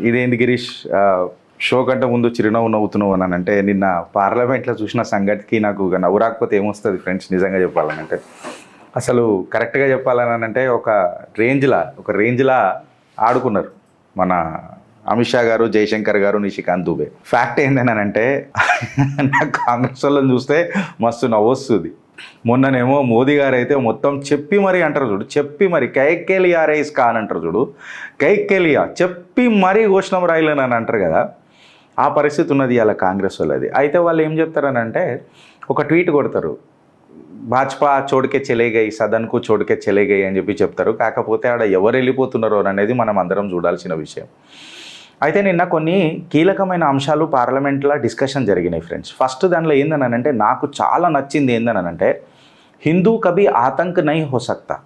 ఇదేంది గిరీష్, షో కంటే ముందు చిరునవ్వు నవ్వుతున్నావు అని అంటే నిన్న పార్లమెంట్లో చూసిన సంగతికి నాకు నవ్వు రాకపోతే ఏమొస్తుంది ఫ్రెండ్స్? నిజంగా చెప్పాలనంటే అసలు కరెక్ట్గా చెప్పాలని అంటే ఒక రేంజ్లా ఆడుకున్నారు మన అమిత్ షా గారు, జయశంకర్ గారు, నిషికాంత్ దుబే. ఫ్యాక్ట్ ఏంటంటే నాకు కాంగ్రెస్ వాళ్ళని చూస్తే మస్తు నవ్వొస్తుంది. మొన్ననేమో మోదీ గారు అయితే మొత్తం చెప్పి మరీ అంటారు చూడు, చెప్పి మరి కైకేలియా రైస్ కా అని అంటారు చూడు, కైకేలియా చెప్పి మరీ ఘోషణం రాయలేని అని అంటారు కదా, ఆ పరిస్థితి ఉన్నది ఇలా కాంగ్రెస్ వాళ్ళది. అయితే వాళ్ళు ఏం చెప్తారనంటే ఒక ట్వీట్ కొడతారు, భాజపా చోటుకే చెలేగాయి, సదన్కు చోటుకే చెలేగాయి అని చెప్పి చెప్తారు. కాకపోతే ఆడ ఎవరు వెళ్ళిపోతున్నారో అనేది మనం అందరం చూడాల్సిన విషయం. అయితే నిన్న కొన్ని కీలకమైన అంశాలు పార్లమెంట్లో డిస్కషన్ జరిగినాయి ఫ్రెండ్స్. ఫస్ట్ దానిలో ఏందనంటే నాకు చాలా నచ్చింది ఏందనంటే హిందూ కభీ ఆతంక్ నై హో సక్తా,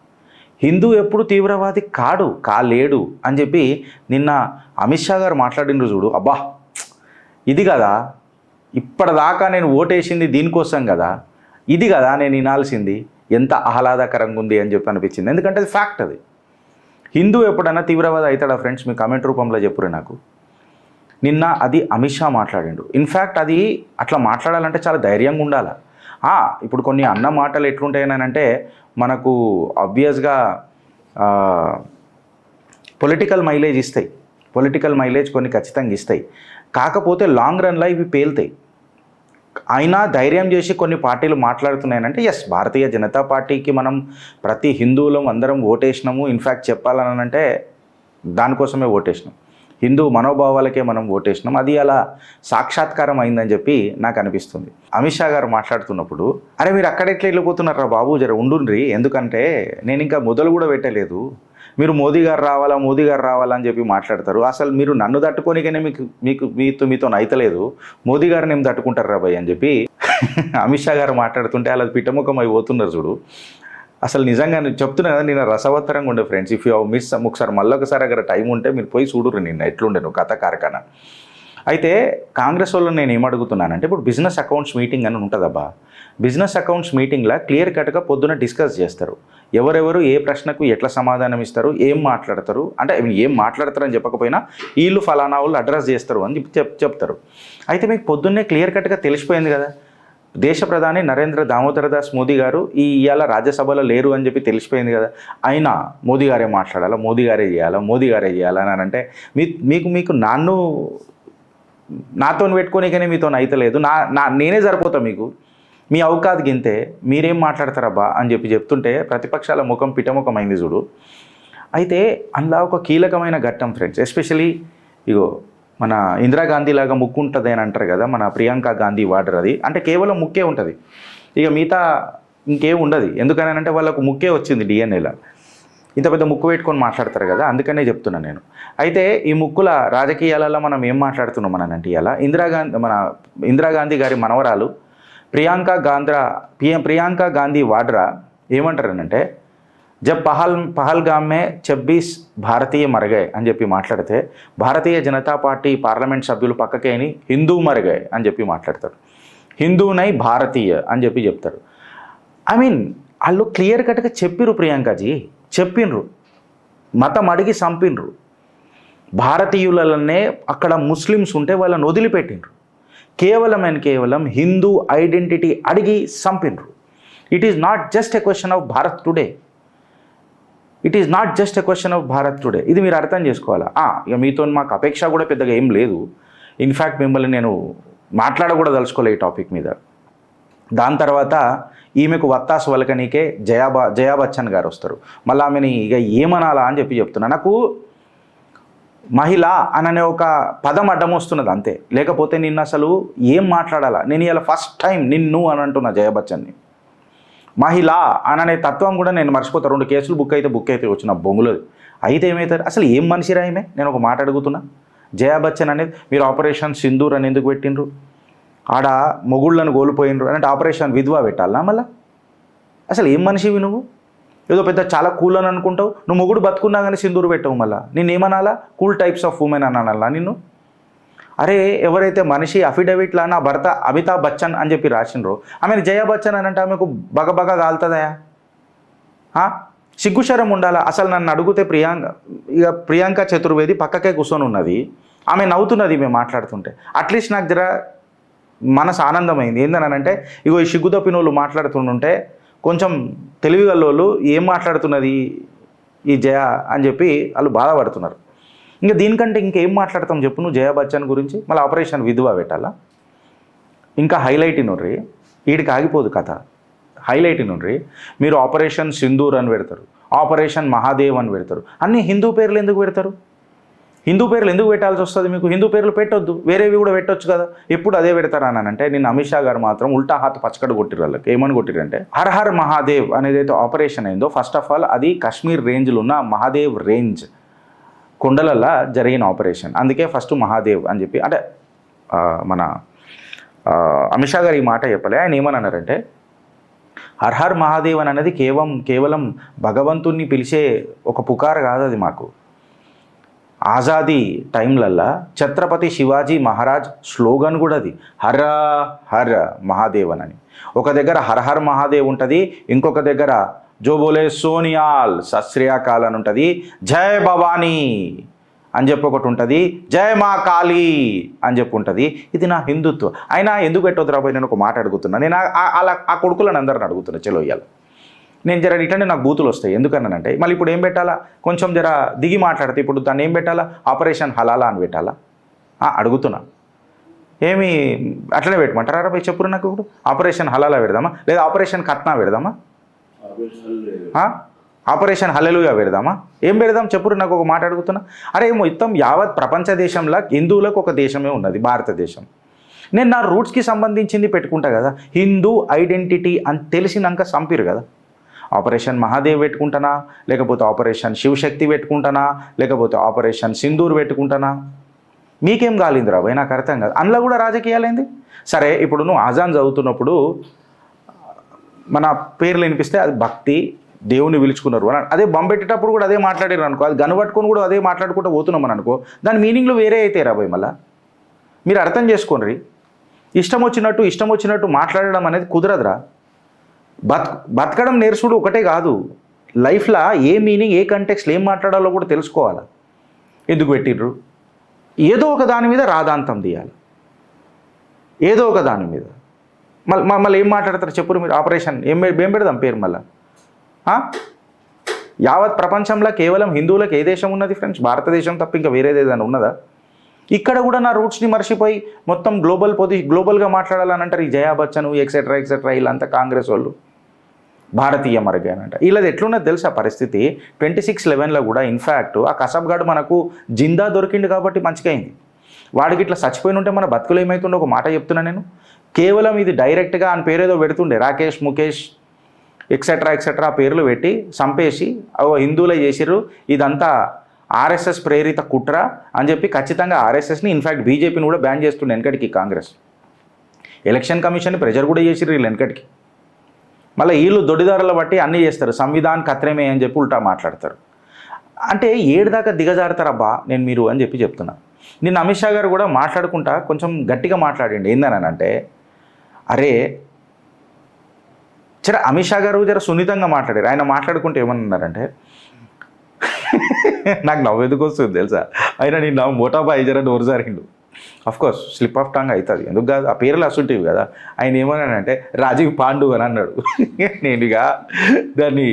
హిందూ ఎప్పుడు తీవ్రవాది కాలేడు అని చెప్పి నిన్న అమిత్ షా గారు మాట్లాడినరు చూడు. అబ్బా, ఇది కదా ఇప్పటిదాకా నేను ఓటేసింది దీనికోసం కదా, ఇది కదా నేను వినాల్సింది, ఎంత ఆహ్లాదకరంగా ఉంది అని చెప్పి అనిపించింది. ఎందుకంటే అది ఫ్యాక్ట్. అది హిందూ ఎప్పుడైనా తీవ్రవాది అవుతాడా ఫ్రెండ్స్? మీ కామెంట్ రూపంలో చెప్పురే నాకు. నిన్న అది అమిత్ షా మాట్లాడిండు. ఇన్ఫ్యాక్ట్ అది అట్లా మాట్లాడాలంటే చాలా ధైర్యంగా ఉండాలి. ఇప్పుడు కొన్ని అన్న మాటలు ఎట్లుంటాయనంటే మనకు ఆబ్వియస్గా పొలిటికల్ మైలేజ్ ఇస్తాయి, పొలిటికల్ మైలేజ్ కొన్ని ఖచ్చితంగా ఇస్తాయి. కాకపోతే లాంగ్ రన్లో ఇవి పేలుతాయి. అయినా ధైర్యం చేసి కొన్ని పార్టీలు మాట్లాడుతున్నాయనంటే ఎస్, భారతీయ జనతా పార్టీకి మనం ప్రతి హిందువులం అందరం ఓటేసినాము. ఇన్ఫ్యాక్ట్ చెప్పాలనంటే దానికోసమే ఓటేసినాం, హిందూ మనోభావాలకే మనం ఓటేసినాం. అది అలా సాక్షాత్కారం అయిందని చెప్పి నాకు అనిపిస్తుంది. అమిత్ షా గారు మాట్లాడుతున్నప్పుడు అరే మీరు అక్కడెట్లా వెళ్ళిపోతున్నారా బాబు, జర ఉండుండ్రి, ఎందుకంటే నేను ఇంకా మొదలు కూడా పెట్టలేదు, మీరు మోదీ గారు రావాలా అని చెప్పి మాట్లాడతారు. అసలు మీరు నన్ను తట్టుకోనికనే మీతో అయితలేదు, మోదీ గారిని ఏం తట్టుకుంటారు రా భయ్ అని చెప్పి అమిత్ షా గారు మాట్లాడుతుంటే అలా పిట్టముఖం అయిపోతున్నారు చూడు. అసలు నిజంగా నేను చెప్తున్నా కదా, నేను రసవత్తరంగా ఉండే ఫ్రెండ్స్. ఇఫ్ యూ మిస్ ఒకసారి మళ్ళొకసారి అక్కడ టైం ఉంటే మీరు పోయి చూడురు నిన్న ఎట్లుండేను కథ కార్ఖానా. అయితే కాంగ్రెస్ వాళ్ళు నేను ఏమడుగుతున్నానంటే ఇప్పుడు బిజినెస్ అకౌంట్స్ మీటింగ్ అని ఉంటుందబ్బా. బిజినెస్ అకౌంట్స్ మీటింగ్లో క్లియర్ కట్గా పొద్దున డిస్కస్ చేస్తారు, ఎవరెవరు ఏ ప్రశ్నకు ఎట్లా సమాధానం ఇస్తారు, ఏం మాట్లాడతారు, అంటే ఏం మాట్లాడతారని చెప్పకపోయినా వీళ్ళు ఫలానా వాళ్ళు అడ్రస్ చేస్తారు అని చెప్తారు. అయితే మీకు పొద్దున్నే క్లియర్ కట్గా తెలిసిపోయింది కదా, దేశ ప్రధాని నరేంద్ర దామోదర్ దాస్ మోదీ గారు ఇవాళ రాజ్యసభలో లేరు అని చెప్పి తెలిసిపోయింది కదా. అయినా మోదీ గారే మాట్లాడాలా, మోదీ గారే చేయాలా అని అంటే మీకు నాతో పెట్టుకోనికనే మీతో అయితలేదు, నేనే సరిపోతా మీకు, మీ అవకాశం గింతే, మీరేం మాట్లాడతారబ్బా అని చెప్పి చెప్తుంటే ప్రతిపక్షాల ముఖం పిటముఖం అయింది చూడు. అయితే అందులో ఒక కీలకమైన ఘట్టం ఫ్రెండ్స్, ఎస్పెషలీ ఇగో మన ఇందిరాగాంధీ లాగా ముక్కు ఉంటుంది అని అంటారు కదా, మన ప్రియాంక గాంధీ వాడర్ అది అంటే కేవలం ముక్కే ఉంటుంది, ఇక మిగతా ఇంకేం ఉండదు. ఎందుకనంటే వాళ్ళకు ముక్కే వచ్చింది డిఎన్ఏలో, ఇంత పెద్ద ముక్కు పెట్టుకొని మాట్లాడతారు కదా, అందుకనే చెప్తున్నాను నేను. అయితే ఈ ముక్కుల రాజకీయాలలో మనం ఏం మాట్లాడుతున్నాం అనంటే ఇలా ఇందిరాగాంధీ గారి మనవరాలు ప్రియాంక గాంధీ వాడ్రా ఏమంటారనంటే జబ్ పహల్గామ్ మే 26 భారతీయ మరగాయ్ అని చెప్పి మాట్లాడితే భారతీయ జనతా పార్టీ పార్లమెంట్ సభ్యులు పక్కకేని హిందూ మరగాయ్ అని చెప్పి మాట్లాడతారు, హిందూనై భారతీయ అని చెప్పి చెప్తారు. ఐ మీన్ వాళ్ళు క్లియర్ కట్గా చెప్పిర్రు, ప్రియాంకజీ చెప్పిండ్రు, మతం అడిగి చంపిండ్రు, భారతీయులనే అక్కడ ముస్లిమ్స్ ఉంటే వాళ్ళని వదిలిపెట్టిండ్రు, కేవలం హిందూ ఐడెంటిటీ అడిగి చంపిండ్రు. It is not just a question of Bharat today, ఇది మీరు అర్థం చేసుకోవాలా. ఇక మీతో మాకు అపేక్ష కూడా పెద్దగా ఏం లేదు, ఇన్ఫ్యాక్ట్ మిమ్మల్ని నేను మాట్లాడకూడా దలుచుకోలే ఈ టాపిక్ మీద. దాని తర్వాత ఈమెకు వత్తాసు వలకనీకే జయా బచ్చన్ గారు వస్తారు, మళ్ళీ ఆమెని ఇక ఏమనాలా అని చెప్పి చెప్తున్నా. నాకు మహిళ అననే ఒక పదం అడ్డం వస్తున్నది అంతే, లేకపోతే నిన్ను అసలు ఏం మాట్లాడాలా. నేను ఇలా ఫస్ట్ టైం నిన్ను అని అంటున్నా జయా బచ్చన్ని, మహిళ అననే తత్వం కూడా నేను మర్చిపోతా. 2 కేసులు బుక్ అయితే వచ్చిన బొంగులది. అయితే ఏమవుతారు అసలు ఏం మనిషిరా ఈమె? నేను ఒక మాట అడుగుతున్నా. జయా బచ్చన్ అనేది మీరు ఆపరేషన్ సింధూర్ అని ఎందుకు పెట్టిండ్రు? ఆడ మొగుళ్ళను కోల్పోయినరు అంటే ఆపరేషన్ విధ్వా పెట్టాలా మళ్ళా? అసలు ఏం మనిషివి నువ్వు? ఏదో పెద్ద చాలా కూల్ అని అనుకుంటావు, నువ్వు మొగుడు బతుకున్నా కానీ సింధూరు పెట్టవు, మళ్ళీ నిన్నేమనాలా? కూల్ టైప్స్ ఆఫ్ ఉమెన్ అని అనాలా నిన్ను? అరే ఎవరైతే మనిషి అఫిడవిట్లో నా భర్త అమితాబ్ బచ్చన్ అని చెప్పి రాసిండ్రో ఆమెను జయా బచ్చన్ అని అంటే ఆమెకు బగబగ కాలుతుందా? సిగ్గుశరం ఉండాలా? అసలు నన్ను అడిగితే ప్రియాంక చతుర్వేది పక్కకే కూర్చొని ఉన్నది, ఆమె నవ్వుతున్నది మేము మాట్లాడుతుంటే. అట్లీస్ట్ నాకు జర మనసు ఆనందమైంది. ఏందనంటే ఇగో ఈ సిగ్గు తప్పిన వాళ్ళు మాట్లాడుతుంటే కొంచెం తెలివిగల్లోళ్ళు ఏం మాట్లాడుతున్నది ఈ జయ అని చెప్పి వాళ్ళు బాధపడుతున్నారు. ఇంకా దీనికంటే ఇంకేం మాట్లాడతాం చెప్పు నువ్వు జయా బచ్చన్ గురించి? మళ్ళీ ఆపరేషన్ విధవా పెట్టాలా? ఇంకా హైలైట్ ఇనుర్రి, వీడికి ఆగిపోదు కథ. హైలైట్ ఇనుర్రి, మీరు ఆపరేషన్ సింధూర్ అని పెడతారు, ఆపరేషన్ మహాదేవ్ అని పెడతారు, అన్నీ హిందూ పేర్లు ఎందుకు పెడతారు? హిందూ పేర్లు ఎందుకు పెట్టాల్సి వస్తుంది మీకు? హిందూ పేర్లు పెట్టొద్దు, వేరేవి కూడా పెట్టొచ్చు కదా. ఎప్పుడు అదే పెడతారా అని అంటే నిన్న అమిత్ షా గారు మాత్రం ఉల్టా హాత్ పచ్చకడ కొట్టిరు వాళ్ళకి. ఏమని కొట్టిరంటే హర్ హర్ మహాదేవ్ అనేదైతే ఆపరేషన్ అయిందో, ఫస్ట్ ఆఫ్ ఆల్ అది కాశ్మీర్ రేంజ్లో ఉన్న మహాదేవ్ రేంజ్ కొండలల్లో జరిగిన ఆపరేషన్, అందుకే ఫస్ట్ మహాదేవ్ అని చెప్పి. అంటే మన అమిత్ షా గారు ఈ మాట చెప్పలే. ఆయన ఏమని అన్నారంటే హర్ హర్ మహాదేవ్ అని అనేది కేవలం భగవంతుణ్ణి పిలిచే ఒక పుకారు కాదు అది. మాకు ఆజాదీ టైంలల్లా ఛత్రపతి శివాజీ మహారాజ్ స్లోగన్ కూడా అది, హర హర్ మహాదేవ్ అని. ఒక దగ్గర హర్ హర్ మహాదేవ్ ఉంటుంది, ఇంకొక దగ్గర జో బోలే సోనియాల్ సశ్రీయాకాల్ అని ఉంటుంది, జై భవానీ అని చెప్పి ఒకటి ఉంటుంది, జై మా కాళీ అని చెప్పి ఉంటుంది. ఇది నా హిందుత్వం. అయినా ఎందుకు పెట్టొద్దు రాబోయే? నేను ఒక మాట అడుగుతున్నా. నేను అలా ఆ కొడుకులను అందరిని అడుగుతున్నా, చలో ఇయ్యాలి నేను జర ఇట్లనే నాకు బూతులు వస్తాయి. ఎందుకన్నానంటే మళ్ళీ ఇప్పుడు ఏం పెట్టాలా? కొంచెం జర దిగి మాట్లాడితే ఇప్పుడు దాన్ని ఏం పెట్టాలా? ఆపరేషన్ హలాలా అని పెట్టాలా? అడుగుతున్నా. ఏమి అట్లనే పెట్టమంటారా పోయి చెప్పురు నాకు. ఇప్పుడు ఆపరేషన్ హలాలా పెడదామా, లేదా ఆపరేషన్ కట్నా పెడదామా, ఆపరేషన్ హల్లెలూయా పెడదామా? ఏం పెడదాం చెప్పురు నాకు. ఒక మాట అడుగుతున్నా. అరే మొత్తం యావత్ ప్రపంచ దేశంలో హిందువులకు ఒక దేశమే ఉన్నది, భారతదేశం. నేను నా రూట్స్కి సంబంధించింది పెట్టుకుంటా కదా. హిందూ ఐడెంటిటీ అని తెలిసినాక సంపిరు కదా. ఆపరేషన్ మహాదేవ్ పెట్టుకుంటానా, లేకపోతే ఆపరేషన్ శివశక్తి పెట్టుకుంటానా, లేకపోతే ఆపరేషన్ సింధూర్ పెట్టుకుంటానా? మీకేం కాలిందిరా భయ్? నాకు అర్థం కాదు. అందులో కూడా రాజకీయాలైంది. సరే ఇప్పుడు నువ్వు ఆజాన్ చదువుతున్నప్పుడు మన పేర్లు వినిపిస్తే అది భక్తి, దేవుని పిలుచుకున్నారు అని అదే బొంబెట్టేటప్పుడు కూడా అదే మాట్లాడారు అనుకో, అది గనుపట్టుకొని కూడా అదే మాట్లాడుకుంటూ పోతున్నామని అనుకో, దాని మీనింగ్లు వేరే అయితే రాబోయ్. మళ్ళీ మీరు అర్థం చేసుకోండి. ఇష్టం వచ్చినట్టు మాట్లాడడం అనేది కుదరదురా. బతకడం నేర్చుడు ఒకటే కాదు, లైఫ్లో ఏ మీనింగ్, ఏ కంటెక్స్లో ఏం మాట్లాడాలో కూడా తెలుసుకోవాలి. ఎందుకు పెట్టిర్రు? ఏదో ఒక దాని మీద రాదాంతం తీయాలి, ఏదో ఒక దాని మీద. మళ్ళీ ఏం మాట్లాడతారు చెప్పురు మీరు? ఆపరేషన్ ఏం పెడదాం పేరు మళ్ళీ? యావత్ ప్రపంచంలో కేవలం హిందువులకు ఏ దేశం ఉన్నది ఫ్రెండ్స్? భారతదేశం తప్ప ఇంకా వేరేది ఏదైనా ఉన్నదా? ఇక్కడ కూడా నా రూట్స్ని మర్చిపోయి మొత్తం గ్లోబల్గా మాట్లాడాలని అంటారు ఈ జయా బచ్చన్ ఎక్సెట్రా వీళ్ళంతా కాంగ్రెస్ వాళ్ళు. భారతీయ మరగానంట వీళ్ళది ఎట్లున్నది తెలుసా పరిస్థితి? 26/11 కూడా ఇన్ఫ్యాక్ట్ ఆ కసబ్గాడు మనకు జిందా దొరికిండు కాబట్టి మంచిగా అయింది. వాడికి ఇట్లా చచ్చిపోయిన ఉంటే మన బతుకులు ఏమవుతుండో ఒక మాట చెప్తున్నా నేను. కేవలం ఇది డైరెక్ట్గా అని పేరేదో పెడుతుండే, రాకేష్ ముఖేష్ ఎక్సెట్రా పేర్లు పెట్టి చంపేసి హిందువులే చేసిర్రు, ఇదంతా ఆర్ఎస్ఎస్ ప్రేరిత కుట్ర అని చెప్పి ఖచ్చితంగా ఆర్ఎస్ఎస్ని ఇన్ఫ్యాక్ట్ బీజేపీని కూడా బ్యాన్ చేస్తుండే వెనకటికి కాంగ్రెస్. ఎలక్షన్ కమిషన్ని ప్రెజర్ కూడా చేసిర్రు వీళ్ళు వెనకటికి. మళ్ళీ వీళ్ళు దొడ్డిదారుల బట్టి అన్నీ చేస్తారు, సంవిధాన్ ఖత్రమే అని చెప్పి ఉల్టా మాట్లాడతారు. అంటే ఏడుదాకా దిగజారుతారబ్బా నేను మీరు అని చెప్పి చెప్తున్నా. నిన్న అమిత్ షా గారు కూడా మాట్లాడుకుంటా కొంచెం గట్టిగా మాట్లాడండి. ఏందని అంటే అరే అమిత్ షా గారు జర సున్నితంగా మాట్లాడారు. ఆయన మాట్లాడుకుంటే ఏమన్నారంటే నాకు నవ్వెందుకు వస్తుంది తెలుసా? ఆయన నిన్న మోటాబాయి జర నోరు జారిండు. అఫ్కోర్స్ స్లిప్ ఆఫ్ టంగ్ అవుతుంది, ఎందుకు కాదు, ఆ పేర్లు అసుంటివి కదా. ఆయన ఏమన్నాడంటే రాజీవ్ పాండు అని అన్నాడు. నేను ఇక దాన్ని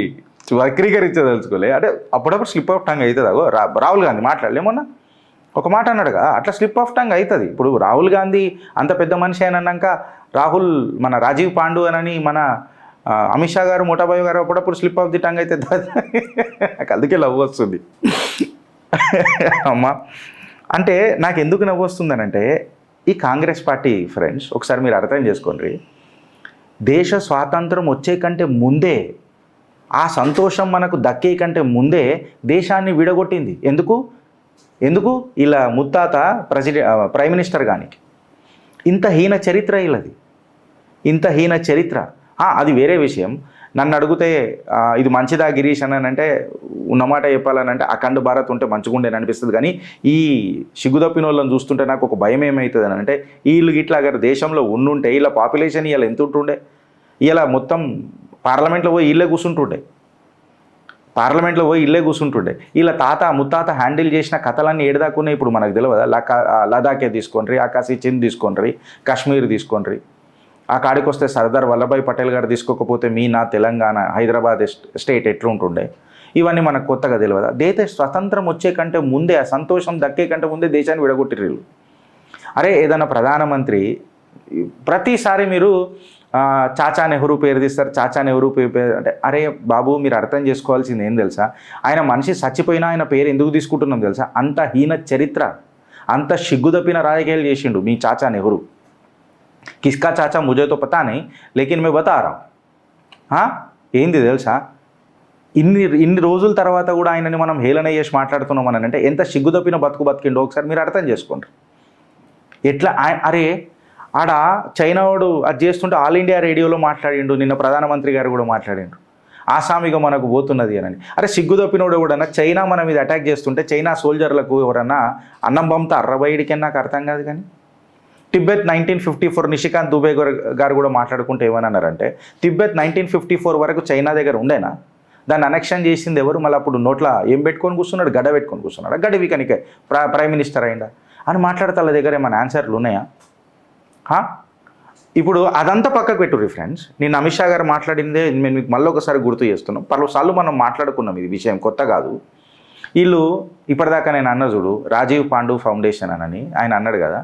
వక్రీకరించదలుచుకోలే. అంటే అప్పుడప్పుడు స్లిప్ ఆఫ్ టంగ్ అవుతుంది. అగో రాహుల్ గాంధీ మాట్లాడలేమన్నా ఒక మాట అన్నాడుగా, అట్లా స్లిప్ ఆఫ్ టంగ్ అవుతుంది. ఇప్పుడు రాహుల్ గాంధీ అంత పెద్ద మనిషి అని అన్నాక మన రాజీవ్ పాండు అని మన అమిత్ షా గారు మోటాబాయి గారు అప్పుడప్పుడు స్లిప్ ఆఫ్ ది టంగ్ అయితే నాకు అందుకే నవ్వు వస్తుంది అమ్మా. అంటే నాకు ఎందుకు నవ్వు వస్తుందనంటే ఈ కాంగ్రెస్ పార్టీ ఫ్రెండ్స్ ఒకసారి మీరు అర్థం చేసుకోండి. దేశ స్వాతంత్రం వచ్చే కంటే ముందే, ఆ సంతోషం మనకు దక్కే కంటే ముందే దేశాన్ని విడగొట్టింది. ఎందుకు ఇలా ముత్తాత ప్రైమ్ మినిస్టర్ కానీ ఇంత హీన చరిత్ర వీళ్ళది, ఇంత హీన చరిత్ర. అది వేరే విషయం. నన్ను అడిగితే ఇది మంచిదా గిరీష్ అని అంటే ఉన్నమాట చెప్పాలనంటే అఖండ భారత్ ఉంటే మంచిగుండేని అనిపిస్తుంది. కానీ ఈ సిగ్గుదప్పిన వాళ్ళని చూస్తుంటే నాకు ఒక భయం ఏమవుతుంది అని అంటే వీళ్ళు ఇట్లా అगर దేశంలో ఉండుంటే వీళ్ళ పాపులేషన్ ఇలా ఎంత ఉంటుండే, ఇలా మొత్తం పార్లమెంట్లో పోయి వీళ్ళే కూర్చుంటుండే. పార్లమెంట్లో పోయి ఇల్లే కూర్చుంటుండే. ఇలా తాత ముత్తాత హ్యాండిల్ చేసిన కథలన్నీ ఏడదాకున్నాయి ఇప్పుడు మనకు తెలియదా. లదాఖే తీసుకోండి, ఆకాశీ చింద్ తీసుకోండి, కాశ్మీర్ తీసుకోండి, ఆ కాడికి వస్తే సర్దార్ వల్లభాయ్ పటేల్ గారు తీసుకోకపోతే నా తెలంగాణ హైదరాబాద్ స్టేట్ ఎట్లుంటుండే. ఇవన్నీ మనకు కొత్తగా తెలియదా. దేశ స్వతంత్రం వచ్చే కంటే ముందే, ఆ సంతోషం దక్కే కంటే ముందే దేశాన్ని విడగొట్టిర్రు వీళ్ళు. అరే ఏదైనా ప్రధానమంత్రి ప్రతిసారి మీరు చాచా నెహ్రూ పేరు తీస్తారు, చాచా నెహ్రూ పేరు అంటే, అరే బాబు మీరు అర్థం చేసుకోవాల్సింది ఏం తెలుసా, ఆయన మనిషి చచ్చిపోయినా ఆయన పేరు ఎందుకు తీసుకుంటున్నాం తెలుసా? అంత హీన చరిత్ర, అంత సిగ్గుదప్పిన రాజకీయాలు చేసిండు మీ చాచా నెహ్రూ. కిస్కా చాచా ముజే తో పతా నహీ లేకిన్ మే బతా రహా. ఏంది తెలుసా, ఇన్ని రోజుల తర్వాత కూడా ఆయనని మనం హేళన చేసి మాట్లాడుతున్నాం అని అంటే ఎంత సిగ్గుదప్పిన బతికిండో ఒకసారి మీరు అర్థం చేసుకోండి. ఎట్లా అరే ఆడ చైనావాడు అది చేస్తుంటే ఆల్ ఇండియా రేడియోలో మాట్లాడిండు, నిన్న ప్రధానమంత్రి గారు కూడా మాట్లాడిండు, ఆసామిగా మనకు పోతున్నది అని. అరే సిగ్గుదప్పినోడు ఎవడన్నా చైనా మన మీద అటాక్ చేస్తుంటే చైనా సోల్జర్లకు ఎవరన్నా అన్నం పంపుతా అర్రబయడికి నాకు అర్థం కాదు. కానీ టిబెత్ 1954 నిషికాంత్ దుబే గారు కూడా మాట్లాడుకుంటే ఏమన్నారంటే, టిబెత్ 1954 వరకు చైనా దగ్గర ఉండేనా, దాన్ని అనెక్షన్ చేసింది ఎవరు, మళ్ళీ అప్పుడు నోట్ల ఏం పెట్టుకొని కూర్చున్నాడు, గడ్డ పెట్టుకొని కూర్చున్నాడు, గడ్డ వీకనికే ప్రైమ్ మినిస్టర్ అయిందా అని మాట్లాడితే వాళ్ళ దగ్గర ఏమైనా ఆన్సర్లు ఉన్నాయా? ఇప్పుడు అదంతా పక్కకు పెట్టుర్రి ఫ్రెండ్స్. నేను అమిత్ షా గారు మాట్లాడిందే నేను మీకు మళ్ళీ ఒకసారి గుర్తు చేస్తున్నాం. పలుసార్లు మనం మాట్లాడుకున్నాం, ఇది విషయం కొత్త కాదు. వీళ్ళు ఇప్పటిదాకా నేను అన్న చూడు రాజీవ్ పాండు ఫౌండేషన్ అని ఆయన అన్నాడు కదా,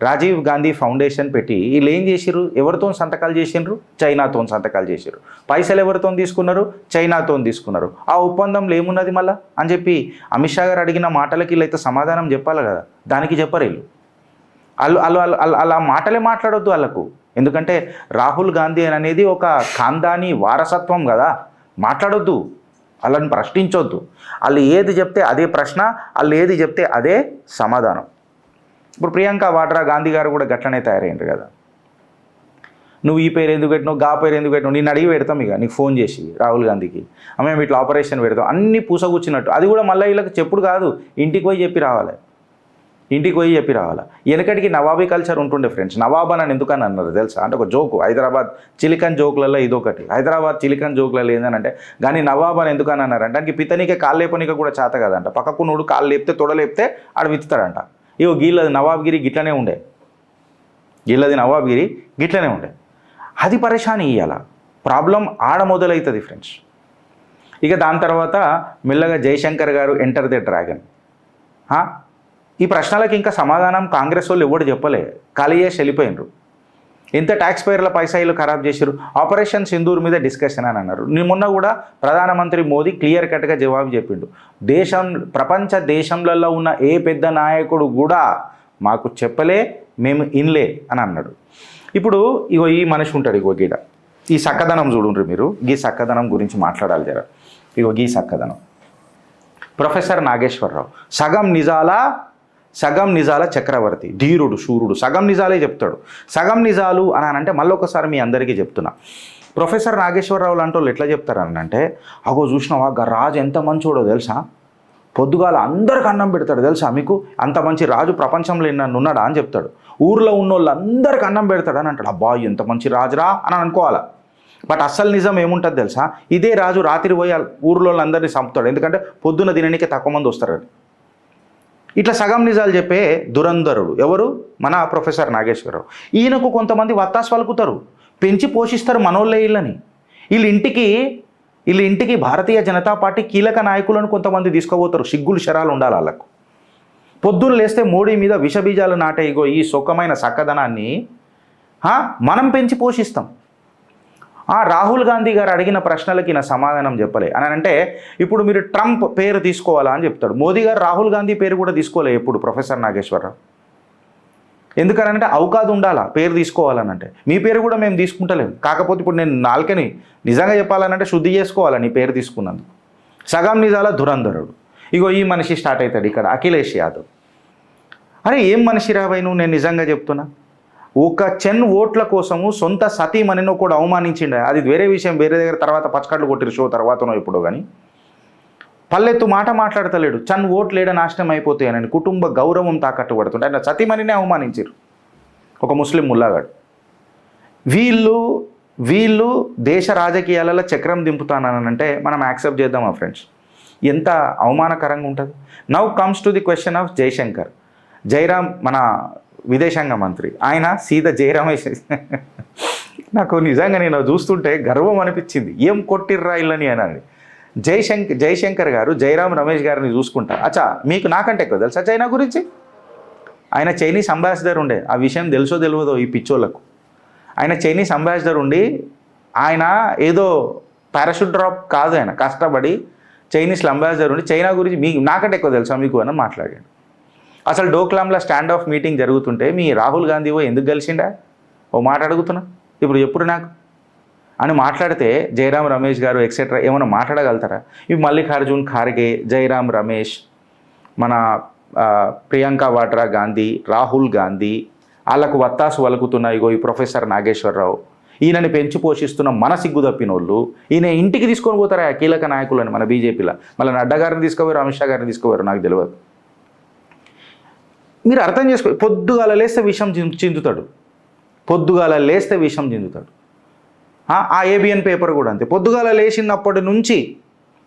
రాజీవ్ గాంధీ ఫౌండేషన్ పెట్టి వీళ్ళు ఏం చేసిర్రు, ఎవరితో సంతకాలు చేసిండ్రు, చైనాతో సంతకాలు చేసిర్రు. పైసలు ఎవరితో తీసుకున్నారు, చైనాతో తీసుకున్నారు. ఆ ఒప్పందంలో ఏమున్నది మళ్ళా అని చెప్పి అమిత్ షా గారు అడిగిన మాటలకి వీళ్ళైతే సమాధానం చెప్పాలి కదా, దానికి చెప్పరు వీళ్ళు. అలా మాటలే మాట్లాడొద్దు వాళ్ళకు. ఎందుకంటే రాహుల్ గాంధీ అనేది ఒక ఖాందానీ వారసత్వం కదా, మాట్లాడొద్దు, వాళ్ళని ప్రశ్నించొద్దు. వాళ్ళు ఏది చెప్తే అదే ప్రశ్న, వాళ్ళు ఏది చెప్తే అదే సమాధానం. ఇప్పుడు ప్రియాంక వాడ్రా గాంధీ గారు కూడా గట్లనే తయారైంది కదా, నువ్వు ఈ పేరు ఎందుకు పెట్టినావు, గా పేరు ఎందుకు పెట్టినావు, నేను అడిగి పెడతాం ఇక నీకు ఫోన్ చేసి రాహుల్ గాంధీకి, మేము ఇట్లా ఆపరేషన్ పెడతాం అన్నీ పూసగుచ్చినట్టు. అది కూడా మళ్ళీ వీళ్ళకి చెప్పుడు కాదు, ఇంటికి పోయి చెప్పి రావాలి, ఇంటికి పోయి చెప్పి రావాలి. వెనకటికి నవాబీ కల్చర్ ఉంటుండే ఫ్రెండ్స్. నవాబ్ అని ఎందుకని అన్నారు తెలుసా, అంటే ఒక జోకు, హైదరాబాద్ చిలికన్ జోకులలో ఇదొకటి. హైదరాబాద్ చిలికన్ జోకులలో ఏంటంటే, కానీ నవాబ్ అని ఎందుకని అన్నారంటే, దానికి పితనికే కాళ్ళు లేపనిక కూడా చేత కదంట, పక్కకు నోడు కాళ్ళు లేపితే తొడలేపితే ఆడ విత్తుతాడంట. ఇగో గీళ్ళది నవాబ్గిరి గిట్లనే ఉండే, గీళ్ళది నవాబ్గిరి గిట్లనే ఉండే. అది పరేషాని ఇయ్యాల, ప్రాబ్లం ఆడ మొదలవుతుంది ఫ్రెండ్స్. ఇక దాని తర్వాత మెల్లగా జయశంకర్ గారు ఎంటర్ ది డ్రాగన్. ఈ ప్రశ్నలకు ఇంకా సమాధానం కాంగ్రెస్ వాళ్ళు ఎవడు చెప్పలే, ఖాళీ చేసి వెళ్ళిపోయినరు. ఎంత ట్యాక్స్ పేర్ల పైసాయిలు ఖరాబ్ చేశారు. ఆపరేషన్ సింధూర్ మీద డిస్కషన్ అని అన్నారు. మొన్న కూడా ప్రధానమంత్రి మోదీ క్లియర్ కట్గా జవాబు చెప్పిండు, ప్రపంచ దేశంలలో ఉన్న ఏ పెద్ద నాయకుడు కూడా మాకు చెప్పలే, మేము ఇన్లే అని అన్నాడు. ఇప్పుడు ఇగో ఈ మనిషి ఉంటాడు, ఇగో గీడ ఈ చక్కదనం చూడుండ్రి మీరు, ఈ చక్కదనం గురించి మాట్లాడాలి జర. ఇగో ఈ చక్కదనం ప్రొఫెసర్ నాగేశ్వరరావు సగం నిజాల చక్రవర్తి, ధీరుడు, శూరుడు, సగం నిజాలే చెప్తాడు. సగం నిజాలు అని అంటే మళ్ళీ ఒకసారి మీ అందరికీ చెప్తున్నా, ప్రొఫెసర్ నాగేశ్వరరావు లాంటి వాళ్ళు ఎట్లా చెప్తారనంటే, అగో చూసినావా రాజు ఎంత మంచోడో తెలుసా, పొద్దుగాల అందరికి అన్నం పెడతాడు తెలుసా మీకు, అంత మంచి రాజు ప్రపంచంలో నన్ను ఉన్నాడా అని చెప్తాడు. ఊర్లో ఉన్న వాళ్ళు అందరికి అన్నం పెడతాడు అని అంటాడు. అబ్బా ఎంత మంచి రాజురా అని అనుకోవాలా. బట్ అస్సలు నిజం ఏముంటుంది తెలుసా, ఇదే రాజు రాత్రి పోయి ఊర్లో వాళ్ళందరినీ చంపుతాడు, ఎందుకంటే పొద్దున్న తినడానికి తక్కువ మంది వస్తారు. ఇట్లా సగం నిజాలు చెప్పే దురంధరుడు ఎవరు, మన ప్రొఫెసర్ నాగేశ్వరరావు. ఈయనకు కొంతమంది వత్తాసు పలుకుతారు, పెంచి పోషిస్తారు మనోళ్ళే వీళ్ళని. వీళ్ళ ఇంటికి భారతీయ జనతా పార్టీ కీలక నాయకులను కొంతమంది తీసుకోబోతారు, సిగ్గులు శరాలు ఉండాలి వాళ్ళకు. పొద్దున్న లేస్తే మోడీ మీద విషబీజాలు నాటే ఇగో ఈ సుఖమైన చక్కదనాన్ని మనం పెంచి పోషిస్తాం. రాహుల్ గాంధీ గారు అడిగిన ప్రశ్నలకి నా సమాధానం చెప్పలే అని అంటే, ఇప్పుడు మీరు ట్రంప్ పేరు తీసుకోవాలా అని చెప్తాడు. మోదీ గారు రాహుల్ గాంధీ పేరు కూడా తీసుకోలే ఎప్పుడు ప్రొఫెసర్ నాగేశ్వరరావు. ఎందుకనంటే అవకాశం ఉండాలా పేరు తీసుకోవాలనంటే, మీ పేరు కూడా మేము తీసుకుంటలేము. కాకపోతే ఇప్పుడు నేను నాలుకని నిజంగా చెప్పాలనంటే శుద్ధి చేసుకోవాలా నీ పేరు తీసుకున్నందుకు. సగం నిజాల దురంధరుడు. ఇగో ఈ మనిషి స్టార్ట్ అవుతాడు ఇక్కడ, అఖిలేష్ యాదవ్. అరే ఏం మనిషి రాబాయి నువ్వు, నేను నిజంగా చెప్తున్నా. ఒక ఓట్ల కోసము సొంత సతీమణిని కూడా అవమానించిండే, అది వేరే విషయం, వేరే దగ్గర తర్వాత పచ్చకట్లు కొట్టిరు షో తర్వాతనో ఎప్పుడో. కానీ పల్లెత్తు మాట మాట్లాడతలేడు, ఓట్లు లేడ నాశనం అయిపోతాయని కుటుంబ గౌరవం తాకట్టు పడుతుంటే ఆయన సతీమణినే అవమానించారు ఒక ముస్లిం ముల్లాగాడు. వీళ్ళు వీళ్ళు దేశ రాజకీయాలలో చక్రం దింపుతానంటే మనం యాక్సెప్ట్ చేద్దామా ఫ్రెండ్స్? ఎంత అవమానకరంగా ఉంటుంది. Now comes to the question of Jaishankar. Jayaram మన విదేశాంగ మంత్రి, ఆయన సీదా జయరామేష్. నాకు నిజంగా నేను చూస్తుంటే గర్వం అనిపించింది, ఏం కొట్టిర్రా ఇళ్ళని అని. జయశంకర్ గారు జయరామ్ రమేష్ గారిని చూసుకుంటా. అచ్చా, మీకు నాకంటే ఎక్కువ తెలుసా చైనా గురించి? ఆయన చైనీస్ అంబాసిడర్ ఉండే, ఆ విషయం తెలుసో తెలియదో ఈ పిచ్చోళ్ళకు. ఆయన చైనీస్ అంబాసిడర్ ఉండి, ఆయన ఏదో పారాషూట్ డ్రాప్ కాదు, ఆయన కష్టపడి చైనీస్లో అంబాసిడర్ ఉండి చైనా గురించి మీకు నాకంటే ఎక్కువ తెలుసా మీకు అని మాట్లాడాడు. అసలు డోక్లాంలో స్టాండ్ ఆఫ్ మీటింగ్ జరుగుతుంటే మీ రాహుల్ గాంధీ ఎందుకు కలిసిండా? ఓ మాట అడుగుతున్నా, ఇప్పుడు ఎప్పుడు నాకు అని మాట్లాడితే జయరామ్ రమేష్ గారు ఎక్సెట్రా ఏమైనా మాట్లాడగలుగుతారా? ఇవి మల్లికార్జున్ ఖార్గే, జయరామ్ రమేష్, మన ప్రియాంక వాడ్రా గాంధీ, రాహుల్ గాంధీ, వాళ్ళకు వత్తాసు వలుకుతున్న ఇగో ఈ ప్రొఫెసర్ నాగేశ్వరరావు, ఈయనని పెంచి పోషిస్తున్న మన సిగ్గు తప్పినోళ్ళు ఈయన ఇంటికి తీసుకొని పోతారా కీలక నాయకులని మన బీజేపీలో? మళ్ళీ నడ్డా గారిని తీసుకోవారు, అమిత్ షా గారిని తీసుకోవారు, నాకు తెలియదు. మీరు అర్థం చేసుకో, పొద్దుగాల లేస్తే విషం చిందుతాడు, పొద్దుగాల లేస్తే విషం చిందుతాడు. ఆ ఏబిఎన్ పేపర్ కూడా అంతే, పొద్దుగాల లేచినప్పటి నుంచి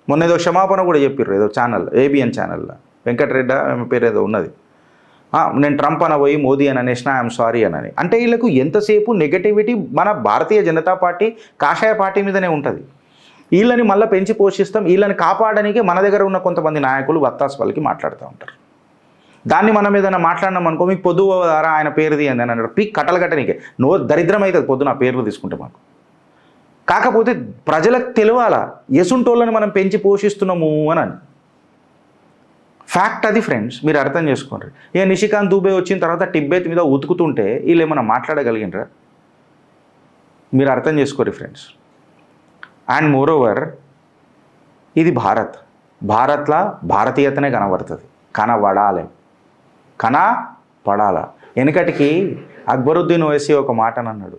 మొన్న ఏదో క్షమాపణ కూడా చెప్పారు ఏదో ఛానల్, ఏబిఎన్ ఛానల్లో, వెంకటరెడ్డి పేరు ఏదో ఉన్నది, నేను ట్రంప్ అని పోయి మోదీ అని అనేసిన ఐఎమ్ సారీ అని. అంటే వీళ్ళకు ఎంతసేపు నెగటివిటీ మన భారతీయ జనతా పార్టీ కాషాయ పార్టీ మీదనే ఉంటుంది. వీళ్ళని మళ్ళీ పెంచి పోషిస్తాం, వీళ్ళని కాపాడడానికి మన దగ్గర ఉన్న కొంతమంది నాయకులు వత్తాసు వాళ్ళకి మాట్లాడుతూ ఉంటారు. దాన్ని మనం ఏదైనా మాట్లాడినాం అనుకో, మీకు పొద్దు ద్వారా ఆయన పేరుది అని అన్నాడు, పీక్ కట్టలు కట్టనికే దరిద్రం అవుతుంది పొద్దున పేర్లు తీసుకుంటే మాకు. కాకపోతే ప్రజలకు తెలియాలా ఎసుంటోళ్ళని మనం పెంచి పోషిస్తున్నాము అని. ఫ్యాక్ట్ అది ఫ్రెండ్స్, మీరు అర్థం చేసుకోండి. ఇక నిషికాంత్ దూబే వచ్చిన తర్వాత టిబ్బెత్ మీద ఉతుకుతుంటే వీళ్ళు ఏమైనా మాట్లాడగలిగినరా? మీరు అర్థం చేసుకోరు ఫ్రెండ్స్. అండ్ మోర్ ఓవర్, ఇది భారత్లో భారతీయతనే కనబడుతుంది, కనపడాల. వెనకటికి అక్బరుద్దీన్ ఓవైసీ ఒక మాట అన్నాడు,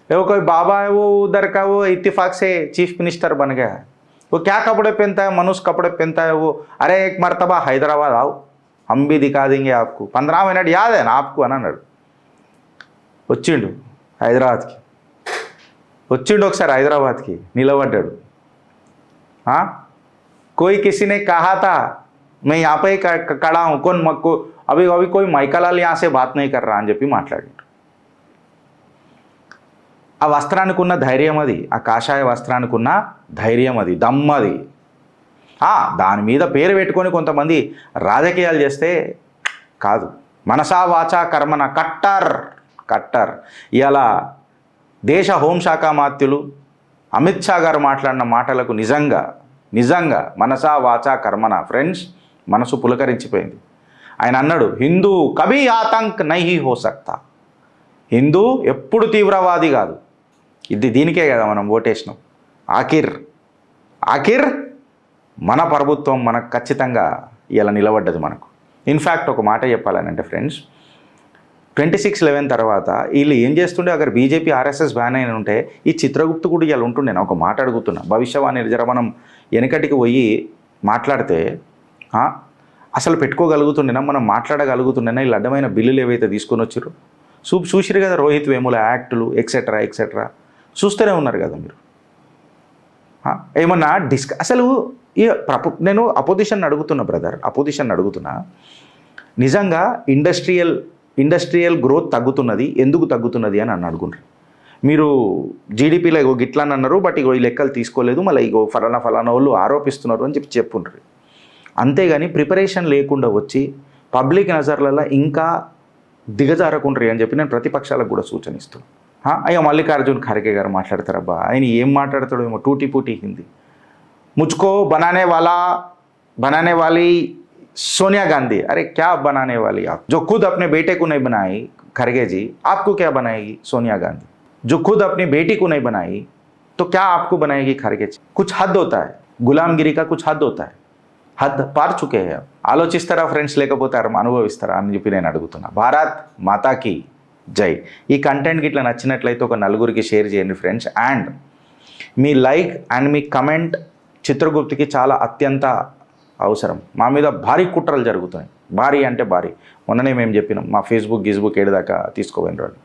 वो कोई बाबा है वो उधर का, वो इत्तेफाक से चीफ मिनिस्टर बन गया है, वो क्या कपड़े पहनता है, मनुष्य कपड़े पहनता है वो, अरे एक मरतबा हैदराबाद आओ हम भी दिखा देंगे आपको, 15 मिनट याद है ना आपको అని అన్నాడు. వచ్చిండు హైదరాబాద్కి, ఒకసారి హైదరాబాద్కి నిలబడ్డాడు. कोई किसी ने कहा था मैं यहाँ पे खड़ा हूँ, कौन मक्को अभी कोई మైకలాల్ यहाँ से बात नहीं कर रहा అని చెప్పి మాట్లాడాడు. ఆ వస్త్రానికి ఉన్న ధైర్యం అది, ఆ కాషాయ వస్త్రానికి ఉన్న ధైర్యం అది, దమ్మది. దాని మీద పేరు పెట్టుకొని కొంతమంది రాజకీయాలు చేస్తే కాదు. మనసా వాచా కర్మన కట్టర్. ఇలా దేశ హోంశాఖ మాత్యులు అమిత్ షా గారు మాట్లాడిన మాటలకు నిజంగా మనసా వాచా కర్మన ఫ్రెండ్స్ మనసు పులకరించిపోయింది. ఆయన అన్నాడు, హిందూ కభీ ఆతంక్ నహీ హో సక్తా, హిందూ ఎప్పుడు తీవ్రవాది కాదు. దీనికే కదా మనం ఓటేసినాం. ఆఖిర్ మన ప్రభుత్వం మనకు ఖచ్చితంగా ఇలా నిలబడ్డది మనకు. ఇన్ఫ్యాక్ట్ ఒక మాట చెప్పాలనంటే ఫ్రెండ్స్, 26/11 తర్వాత వీళ్ళు ఏం చేస్తుండే, అక్కడ బీజేపీ ఆర్ఎస్ఎస్ బ్యాన్ అయిన ఉంటే ఈ చిత్రగుప్త కూడా ఇలా ఉంటుండే. నేను ఒక మాట అడుగుతున్నా, భవిష్యవాణి జర మనం వెనకటికి పోయి మాట్లాడితే అసలు పెట్టుకోగలుగుతుండేనా, మనం మాట్లాడగలుగుతుండేనా? వీళ్ళు అడ్డమైన బిల్లులు ఏవైతే తీసుకొని వచ్చారో చూసిరు కదా, రోహిత్ వేముల యాక్టులు ఎక్సెట్రా చూస్తూనే ఉన్నారు కదా మీరు. ఏమన్నా అసలు నేను అపోజిషన్ అడుగుతున్నా బ్రదర్, అడుగుతున్నా, నిజంగా ఇండస్ట్రియల్ గ్రోత్ తగ్గుతున్నది, ఎందుకు తగ్గుతున్నది అని అడుగుండ్రు. మీరు జీడిపిలో ఇగో గిట్లా అని అన్నారు, బట్ ఇగో ఈ లెక్కలు తీసుకోలేదు, మళ్ళీ ఇగో ఫలానా వాళ్ళు ఆరోపిస్తున్నారు అని చెప్పుండ్రు. అంతేగాని ప్రిపరేషన్ లేకుండా వచ్చి పబ్లిక్ నజర్లలో ఇంకా దిగజారకుండ్రి అని చెప్పి నేను ప్రతిపక్షాలకు కూడా సూచనిస్తున్నాను. అయ్యో మల్లికార్జున్ ఖార్గే గారు మాట్లాడతారబ్బా, ఆయన ఏం మాట్లాడతాడో ఏమో టూటీ హిందీ. ముజ్కో बनाने वाली सोनिया गांधी, अरे क्या बनाने वाली आप, जो खुद अपने बेटे को नहीं बनाई खड़गे जी, आपको क्या बनाएगी सोनिया गांधी, जो खुद अपनी बेटी को नहीं बनाई तो क्या आपको बनाएगी खड़गे जी. कुछ हद होता है, गुलामगिरी का कुछ हद होता है, హద్ పార్ చుకే హై. ఆలోచిస్తారా ఫ్రెండ్స్, లేకపోతే అనుభవిస్తారా అని చెప్పి నేను అడుగుతున్నా. భారత్ మాతాకి జై. ఈ కంటెంట్కి ఇట్లా నచ్చినట్లయితే ఒక నలుగురికి షేర్ చేయండి ఫ్రెండ్స్. అండ్ మీ లైక్ అండ్ మీ కమెంట్ చిత్రగుప్తికి చాలా అత్యంత అవసరం. మా మీద భారీ కుట్రలు జరుగుతున్నాయి. భారీ అంటే భారీ. మొన్ననే మేము చెప్పినాం, మా ఫేస్బుక్ ఏడుదాకా తీసుకోపోయిన వాళ్ళు.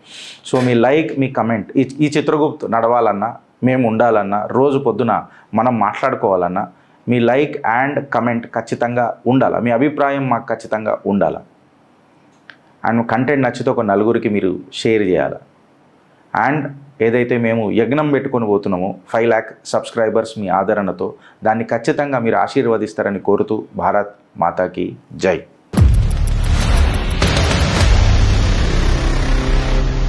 సో మీ లైక్, మీ కమెంట్, ఈ చిత్రగుప్త్ నడవాలన్నా, మేము ఉండాలన్నా, రోజు పొద్దున మనం మాట్లాడుకోవాలన్నా మీ లైక్ అండ్ కమెంట్ ఖచ్చితంగా ఉండాలి. మీ అభిప్రాయం మాకు ఖచ్చితంగా ఉండాలి. అండ్ కంటెంట్ నచ్చితే ఒక నలుగురికి మీరు షేర్ చేయాలి. అండ్ ఏదైతే మేము యజ్ఞం పెట్టుకొని పోతున్నామో 5 lakh సబ్స్క్రైబర్స్ మీ ఆదరణతో, దాన్ని ఖచ్చితంగా మీరు ఆశీర్వదిస్తారని కోరుతూ, భారత్ మాతాకి జై.